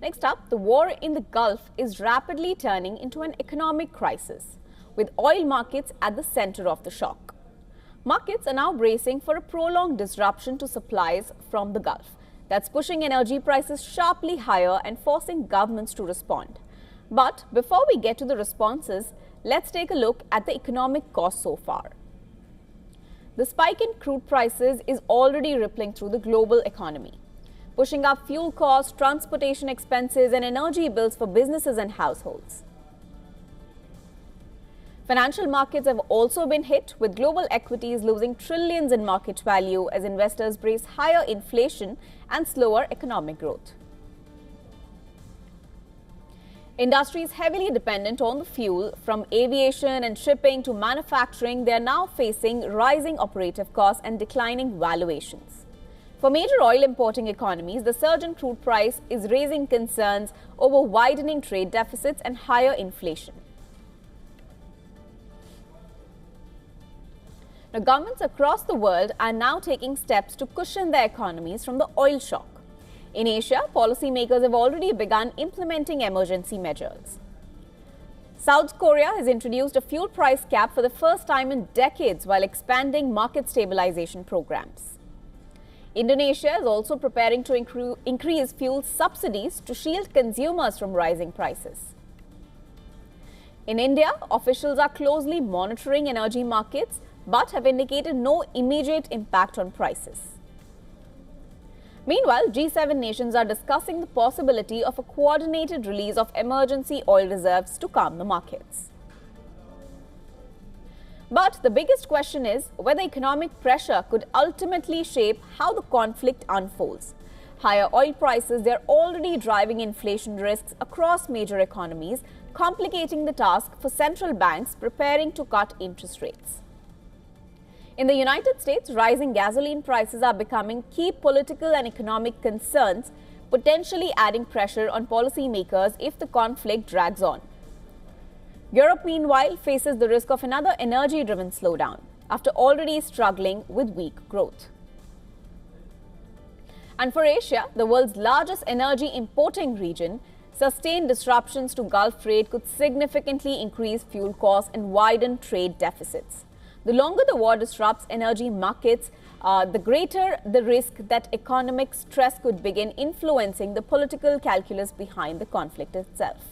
Next up, the war in the Gulf is rapidly turning into an economic crisis, with oil markets at the center of the shock. Markets are now bracing for a prolonged disruption to supplies from the Gulf. That's pushing energy prices sharply higher and forcing governments to respond. But before we get to the responses, let's take a look at the economic cost so far. The spike in crude prices is already rippling through the global economy, pushing up fuel costs, transportation expenses, and energy bills for businesses and households. Financial markets have also been hit, with global equities losing trillions in market value as investors brace higher inflation and slower economic growth. Industries heavily dependent on the fuel, from aviation and shipping to manufacturing, they are now facing rising operative costs and declining valuations. For major oil importing economies, the surge in crude price is raising concerns over widening trade deficits and higher inflation. Now, governments across the world are now taking steps to cushion their economies from the oil shock. In Asia, policymakers have already begun implementing emergency measures. South Korea has introduced a fuel price cap for the first time in decades while expanding market stabilization programs. Indonesia is also preparing to increase fuel subsidies to shield consumers from rising prices. In India, officials are closely monitoring energy markets but have indicated no immediate impact on prices. Meanwhile, G7 nations are discussing the possibility of a coordinated release of emergency oil reserves to calm the markets. But the biggest question is whether economic pressure could ultimately shape how the conflict unfolds. Higher oil prices, they're already driving inflation risks across major economies, complicating the task for central banks preparing to cut interest rates. In the United States, rising gasoline prices are becoming key political and economic concerns, potentially adding pressure on policymakers if the conflict drags on. Europe, meanwhile, faces the risk of another energy-driven slowdown after already struggling with weak growth. And for Asia, the world's largest energy importing region, sustained disruptions to Gulf trade could significantly increase fuel costs and widen trade deficits. The longer the war disrupts energy markets, the greater the risk that economic stress could begin influencing the political calculus behind the conflict itself.